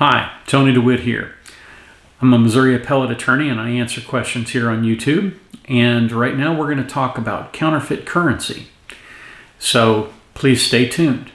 Hi, Tony DeWitt here. I'm a Missouri appellate attorney and I answer questions here on YouTube. And right now we're going to talk about counterfeit currency. So please stay tuned.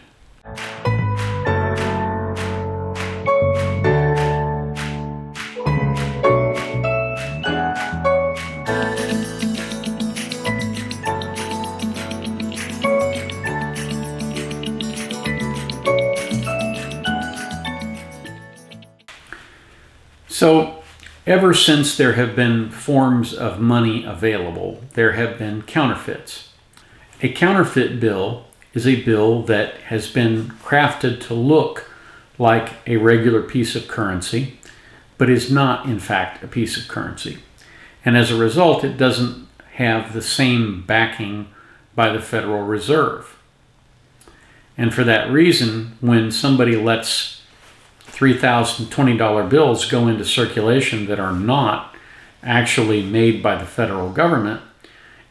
So, ever since there have been forms of money available, there have been counterfeits. A counterfeit bill is a bill that has been crafted to look like a regular piece of currency, but is not, in fact, a piece of currency. And as a result, it doesn't have the same backing by the Federal Reserve. And for that reason, when somebody lets $3,020 bills go into circulation that are not actually made by the federal government,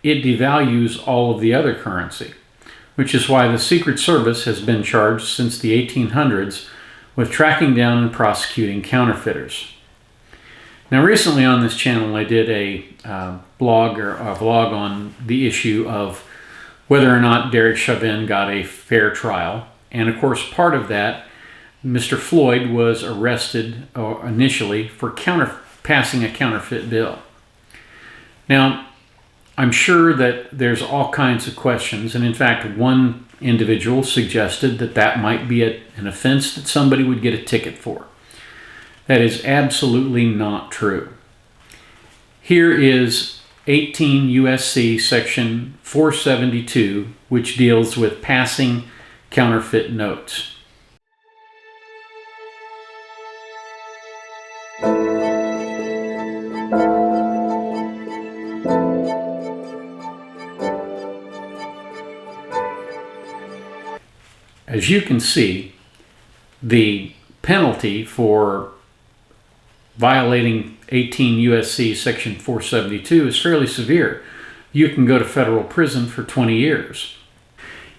it devalues all of the other currency, which is why the Secret Service has been charged since the 1800s with tracking down and prosecuting counterfeiters. Now, recently on this channel, I did a vlog on the issue of whether or not Derek Chauvin got a fair trial. And of course, part of that, Mr. Floyd was arrested initially for passing a counterfeit bill. Now, I'm sure that there's all kinds of questions, and in fact, one individual suggested that that might be an offense that somebody would get a ticket for. That is absolutely not true. Here is 18 U.S.C. section 472, which deals with passing counterfeit notes. As you can see, the penalty for violating 18 U.S.C. section 472 is fairly severe. You can go to federal prison for 20 years.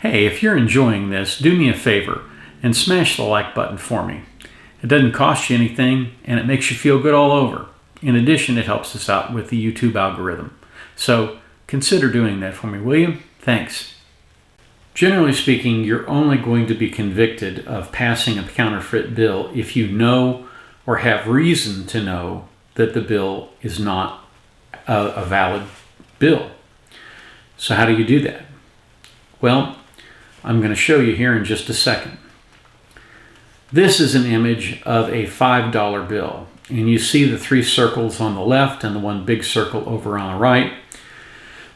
Hey, if you're enjoying this, do me a favor and smash the like button for me. It doesn't cost you anything and it makes you feel good all over. In addition, it helps us out with the YouTube algorithm. So consider doing that for me, will you? Thanks. Generally speaking, you're only going to be convicted of passing a counterfeit bill if you know or have reason to know that the bill is not a valid bill. So how do you do that? Well, I'm going to show you here in just a second. This is an image of a $5 bill, and you see the three circles on the left and the one big circle over on the right.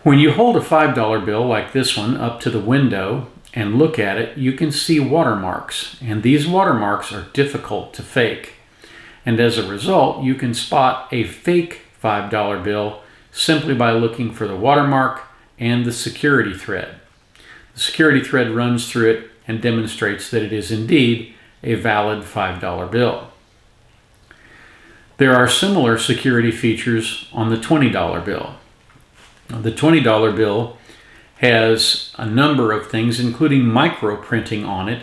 When you hold a $5 bill like this one up to the window and look at it, you can see watermarks, and these watermarks are difficult to fake. And as a result, you can spot a fake $5 bill simply by looking for the watermark and the security thread. The security thread runs through it and demonstrates that it is indeed a valid $5 bill. There are similar security features on the $20 bill. The $20 bill has a number of things, including micro printing on it,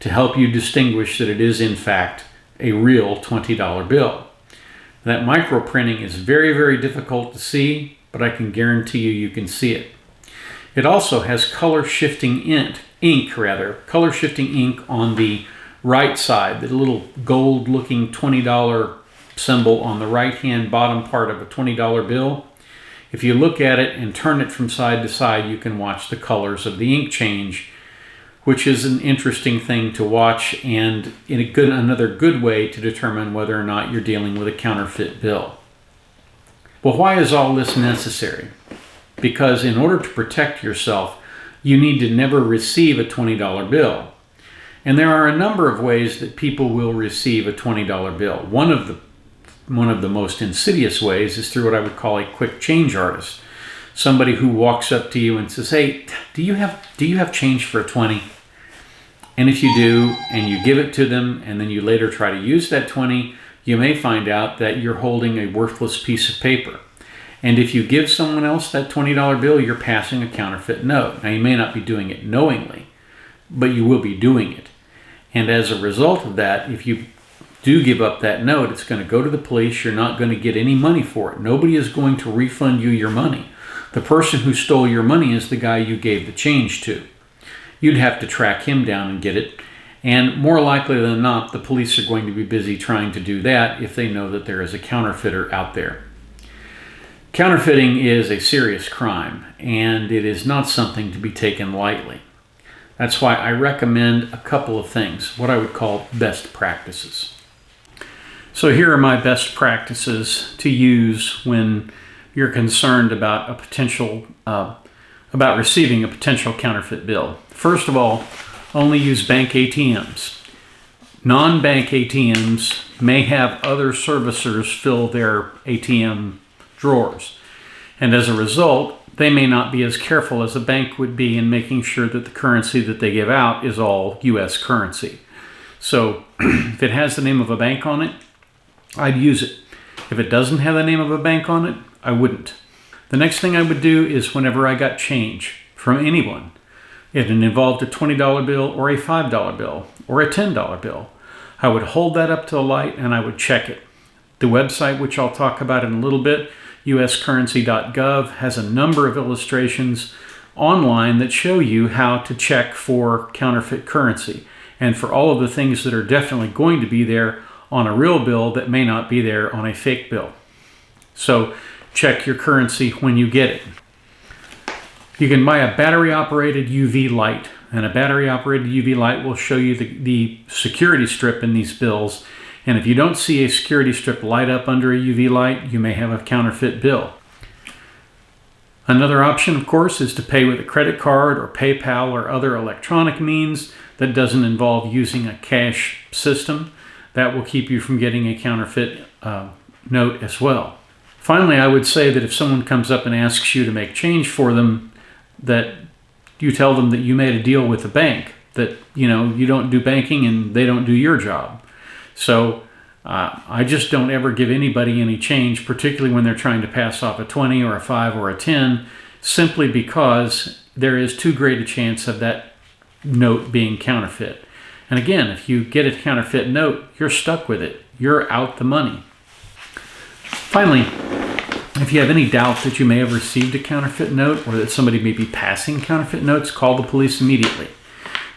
to help you distinguish that it is in fact a real $20 bill. That micro printing is very, very difficult to see, but I can guarantee you can see it. It also has color shifting ink on the right side, the little gold looking $20 symbol on the right hand bottom part of a $20 bill. If you look at it and turn it from side to side, you can watch the colors of the ink change, which is an interesting thing to watch and another good way to determine whether or not you're dealing with a counterfeit bill. Well, why is all this necessary? Because in order to protect yourself, you need to never receive a $20 bill. And there are a number of ways that people will receive a $20 bill. One of the most insidious ways is through what I would call a quick change artist. Somebody who walks up to you and says, "Hey, do you have change for a 20?" And if you do, and you give it to them, and then you later try to use that 20, you may find out that you're holding a worthless piece of paper. And if you give someone else that $20 bill, you're passing a counterfeit note. Now, you may not be doing it knowingly, but you will be doing it. And as a result of that, if you do give up that note, it's going to go to the police. You're not going to get any money for it. Nobody is going to refund you your money. The person who stole your money is the guy you gave the change to. You'd have to track him down and get it. And more likely than not, the police are going to be busy trying to do that if they know that there is a counterfeiter out there. Counterfeiting is a serious crime, and it is not something to be taken lightly. That's why I recommend a couple of things, what I would call best practices. So here are my best practices to use when you're concerned about about receiving a potential counterfeit bill. First of all, only use bank ATMs. Non-bank ATMs may have other servicers fill their ATM drawers, and as a result, they may not be as careful as a bank would be in making sure that the currency that they give out is all U.S. currency. So if it has the name of a bank on it, I'd use it. If it doesn't have the name of a bank on it, I wouldn't. The next thing I would do is whenever I got change from anyone, if it involved a $20 bill or a $5 bill or a $10 bill, I would hold that up to the light and I would check it. The website, which I'll talk about in a little bit, uscurrency.gov, has a number of illustrations online that show you how to check for counterfeit currency and for all of the things that are definitely going to be there on a real bill that may not be there on a fake bill. So check your currency when you get it. You can buy a battery-operated UV light, and a battery-operated UV light will show you the security strip in these bills. And if you don't see a security strip light up under a UV light, you may have a counterfeit bill. Another option, of course, is to pay with a credit card or PayPal or other electronic means that doesn't involve using a cash system. That will keep you from getting a counterfeit note as well. Finally, I would say that if someone comes up and asks you to make change for them, that you tell them that you made a deal with the bank, that you don't do banking and they don't do your job. So I just don't ever give anybody any change, particularly when they're trying to pass off a 20 or a 5 or a 10, simply because there is too great a chance of that note being counterfeit. And again, if you get a counterfeit note, you're stuck with it. You're out the money. Finally, if you have any doubt that you may have received a counterfeit note or that somebody may be passing counterfeit notes, call the police immediately.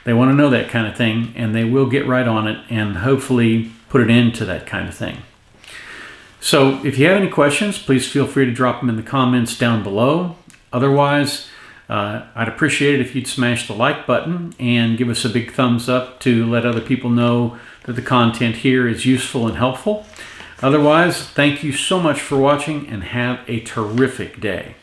They want to know that kind of thing, and they will get right on it and hopefully put an end to that kind of thing. So if you have any questions, please feel free to drop them in the comments down below. Otherwise, I'd appreciate it if you'd smash the like button and give us a big thumbs up to let other people know that the content here is useful and helpful. Otherwise, thank you so much for watching and have a terrific day.